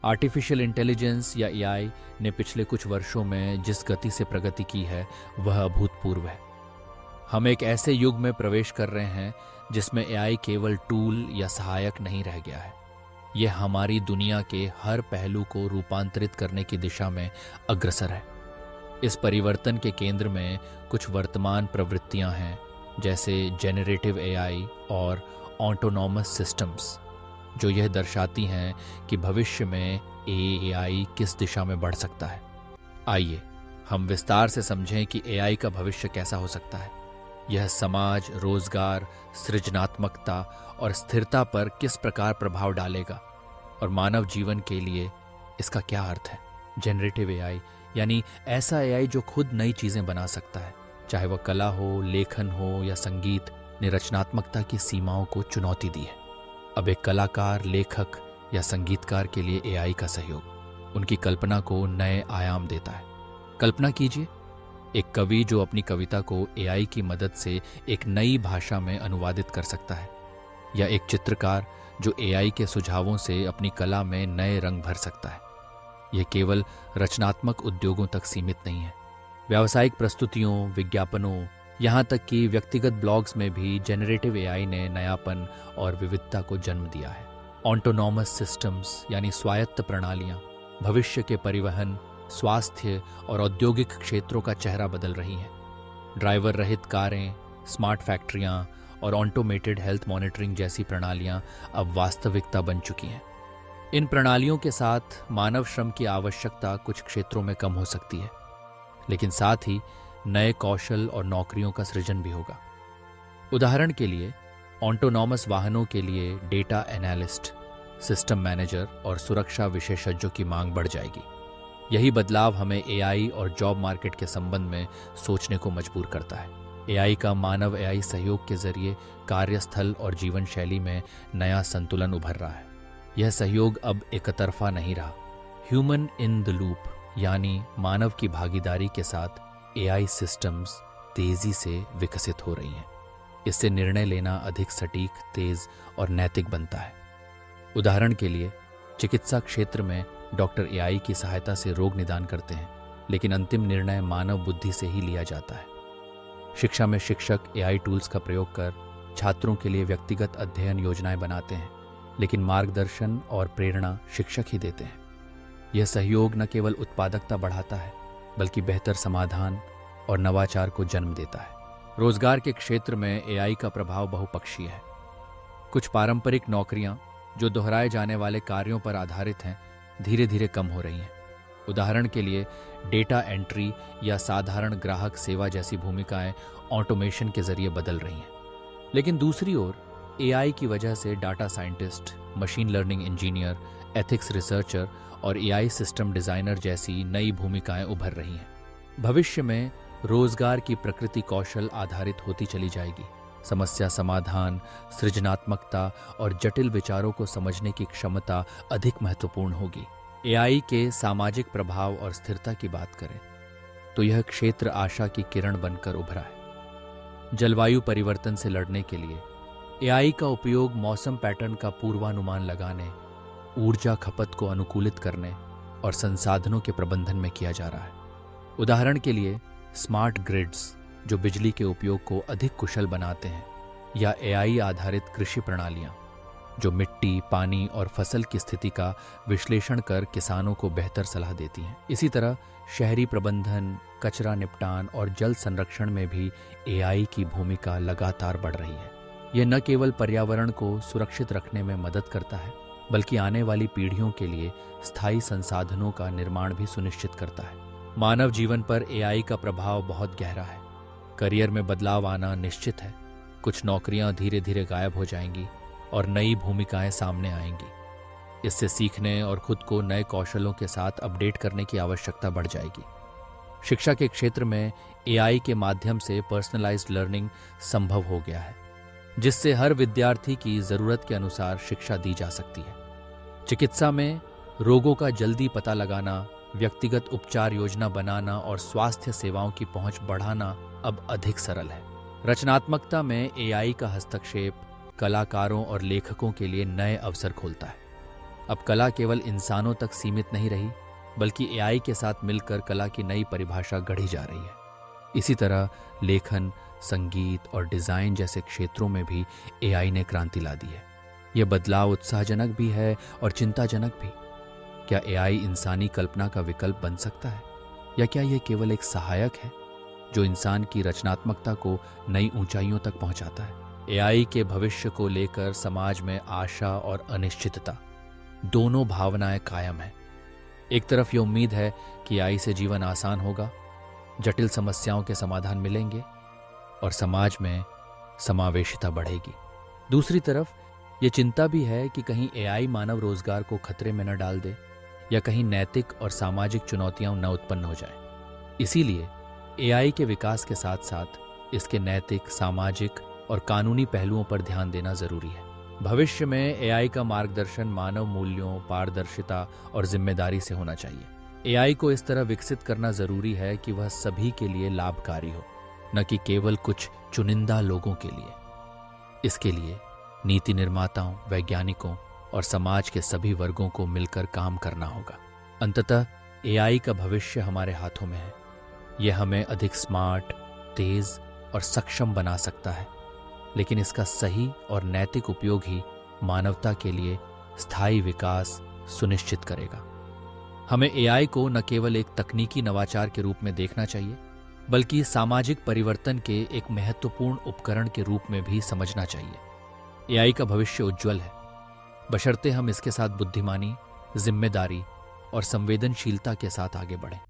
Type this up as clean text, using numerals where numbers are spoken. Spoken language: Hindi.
आर्टिफिशियल इंटेलिजेंस या एआई ने पिछले कुछ वर्षों में जिस गति से प्रगति की है वह अभूतपूर्व है। हम एक ऐसे युग में प्रवेश कर रहे हैं जिसमें एआई केवल टूल या सहायक नहीं रह गया है। यह हमारी दुनिया के हर पहलू को रूपांतरित करने की दिशा में अग्रसर है। इस परिवर्तन के केंद्र में कुछ वर्तमान प्रवृत्तियां हैं, जैसे जेनरेटिव एआई और ऑटोनॉमस सिस्टम्स, जो यह दर्शाती हैं कि भविष्य में एआई किस दिशा में बढ़ सकता है। आइए हम विस्तार से समझें कि एआई का भविष्य कैसा हो सकता है। यह समाज, रोजगार, सृजनात्मकता और स्थिरता पर किस प्रकार प्रभाव डालेगा और मानव जीवन के लिए इसका क्या अर्थ है। जेनरेटिव एआई यानी ऐसा एआई जो खुद नई चीजें बना सकता है, चाहे वह कला हो, लेखन हो या संगीत, ने रचनात्मकता की सीमाओं को चुनौती दी है। अब एक कलाकार, लेखक या संगीतकार के लिए एआई का सहयोग उनकी कल्पना को नए आयाम देता है। कल्पना कीजिए, एक कवि जो अपनी कविता को एआई की मदद से एक नई भाषा में अनुवादित कर सकता है, या एक चित्रकार जो एआई के सुझावों से अपनी कला में नए रंग भर सकता है। यह केवल रचनात्मक उद्योगों तक सीमित नहीं है। व्यावसायिक प्रस्तुतियों, विज्ञापनों, यहाँ तक कि व्यक्तिगत ब्लॉग्स में भी जेनरेटिव एआई ने नयापन और विविधता को जन्म दिया है। ऑटोनॉमस सिस्टम्स यानी स्वायत्त प्रणालियाँ भविष्य के परिवहन, स्वास्थ्य और औद्योगिक क्षेत्रों का चेहरा बदल रही हैं। ड्राइवर रहित कारें, स्मार्ट फैक्ट्रियाँ और ऑटोमेटेड हेल्थ मॉनिटरिंग जैसी प्रणालियाँ अब वास्तविकता बन चुकी हैं। इन प्रणालियों के साथ मानव श्रम की आवश्यकता कुछ क्षेत्रों में कम हो सकती है, लेकिन साथ ही नए कौशल और नौकरियों का सृजन भी होगा। उदाहरण के लिए, ऑटोनॉमस वाहनों के लिए डेटा एनालिस्ट, सिस्टम मैनेजर और सुरक्षा विशेषज्ञों की मांग बढ़ जाएगी। यही बदलाव हमें एआई और जॉब मार्केट के संबंध में सोचने को मजबूर करता है। एआई का मानव एआई सहयोग के जरिए कार्यस्थल और जीवन शैली में नया संतुलन उभर रहा है। यह सहयोग अब एकतरफा नहीं रहा। ह्यूमन इन द लूप यानी मानव की भागीदारी के साथ एआई सिस्टम्स तेजी से विकसित हो रही हैं। इससे निर्णय लेना अधिक सटीक, तेज और नैतिक बनता है। उदाहरण के लिए, चिकित्सा क्षेत्र में डॉक्टर एआई की सहायता से रोग निदान करते हैं, लेकिन अंतिम निर्णय मानव बुद्धि से ही लिया जाता है। शिक्षा में शिक्षक एआई टूल्स का प्रयोग कर छात्रों के लिए व्यक्तिगत अध्ययन योजनाएं बनाते हैं, लेकिन मार्गदर्शन और प्रेरणा शिक्षक ही देते हैं। यह सहयोग न केवल उत्पादकता बढ़ाता है, बल्कि बेहतर समाधान और नवाचार को जन्म देता है। रोजगार के क्षेत्र में एआई का प्रभाव बहुपक्षीय है। कुछ पारंपरिक नौकरियां जो दोहराए जाने वाले कार्यों पर आधारित हैं, धीरे धीरे कम हो रही हैं। उदाहरण के लिए, डेटा एंट्री या साधारण ग्राहक सेवा जैसी भूमिकाएं ऑटोमेशन के जरिए बदल रही हैं। लेकिन दूसरी ओर, एआई की वजह से data scientist, machine learning engineer, ethics researcher और एआई सिस्टम डिजाइनर जैसी नई भूमिकाएं उभर रही हैं। भविष्य में रोजगार की प्रकृति कौशल आधारित होती चली जाएगी। समस्या समाधान, सृजनात्मकता और जटिल विचारों को समझने की क्षमता अधिक महत्वपूर्ण होगी। एआई के सामाजिक प्रभाव और स्थिरता की बात करें तो यह क्षेत्र आशा की किरण बनकर उभरा है। जलवायु परिवर्तन से लड़ने के लिए एआई का उपयोग मौसम पैटर्न का पूर्वानुमान लगाने, ऊर्जा खपत को अनुकूलित करने और संसाधनों के प्रबंधन में किया जा रहा है। उदाहरण के लिए, स्मार्ट ग्रिड्स जो बिजली के उपयोग को अधिक कुशल बनाते हैं, या एआई आधारित कृषि प्रणालियां जो मिट्टी, पानी और फसल की स्थिति का विश्लेषण कर किसानों को बेहतर सलाह देती हैं। इसी तरह शहरी प्रबंधन, कचरा निपटान और जल संरक्षण में भी एआई की भूमिका लगातार बढ़ रही है। यह न केवल पर्यावरण को सुरक्षित रखने में मदद करता है, बल्कि आने वाली पीढ़ियों के लिए स्थायी संसाधनों का निर्माण भी सुनिश्चित करता है। मानव जीवन पर एआई का प्रभाव बहुत गहरा है। करियर में बदलाव आना निश्चित है। कुछ नौकरियां धीरे धीरे गायब हो जाएंगी और नई भूमिकाएं सामने आएंगी। इससे सीखने और खुद को नए कौशलों के साथ अपडेट करने की आवश्यकता बढ़ जाएगी। शिक्षा के क्षेत्र में एआई के माध्यम से पर्सनलाइज्ड लर्निंग संभव हो गया है, जिससे हर विद्यार्थी की जरूरत के अनुसार शिक्षा दी जा सकती है। चिकित्सा में रोगों का जल्दी पता लगाना, व्यक्तिगत उपचार योजना बनाना और स्वास्थ्य सेवाओं की पहुंच बढ़ाना अब अधिक सरल है। रचनात्मकता में एआई का हस्तक्षेप कलाकारों और लेखकों के लिए नए अवसर खोलता है। अब कला केवल इंसानों तक सीमित नहीं रही, बल्कि एआई के साथ मिलकर कला की नई परिभाषा गढ़ी जा रही है। इसी तरह लेखन, संगीत और डिजाइन जैसे क्षेत्रों में भी एआई ने क्रांति ला दी है। यह बदलाव उत्साहजनक भी है और चिंताजनक भी। क्या एआई इंसानी कल्पना का विकल्प बन सकता है, या क्या यह केवल एक सहायक है जो इंसान की रचनात्मकता को नई ऊंचाइयों तक पहुंचाता है? एआई के भविष्य को लेकर समाज में आशा और अनिश्चितता दोनों भावनाएं कायम हैं। एक तरफ यह उम्मीद है कि एआई से जीवन आसान होगा, जटिल समस्याओं के समाधान मिलेंगे और समाज में समावेशिता बढ़ेगी। दूसरी तरफ यह चिंता भी है कि कहीं एआई मानव रोजगार को खतरे में न डाल दे, या कहीं नैतिक और सामाजिक चुनौतियां न उत्पन्न हो जाएं। इसीलिए एआई के विकास के साथ साथ इसके नैतिक, सामाजिक और कानूनी पहलुओं पर ध्यान देना जरूरी है। भविष्य में एआई का मार्गदर्शन मानव मूल्यों, पारदर्शिता और जिम्मेदारी से होना चाहिए। एआई को इस तरह विकसित करना जरूरी है कि वह सभी के लिए लाभकारी हो, न कि केवल कुछ चुनिंदा लोगों के लिए। इसके लिए नीति निर्माताओं, वैज्ञानिकों और समाज के सभी वर्गों को मिलकर काम करना होगा। अंततः एआई का भविष्य हमारे हाथों में है। यह हमें अधिक स्मार्ट, तेज और सक्षम बना सकता है, लेकिन इसका सही और नैतिक उपयोग ही मानवता के लिए स्थायी विकास सुनिश्चित करेगा। हमें एआई को न केवल एक तकनीकी नवाचार के रूप में देखना चाहिए, बल्कि सामाजिक परिवर्तन के एक महत्वपूर्ण उपकरण के रूप में भी समझना चाहिए। एआई का भविष्य उज्जवल है, बशर्ते हम इसके साथ बुद्धिमानी, जिम्मेदारी और संवेदनशीलता के साथ आगे बढ़ें।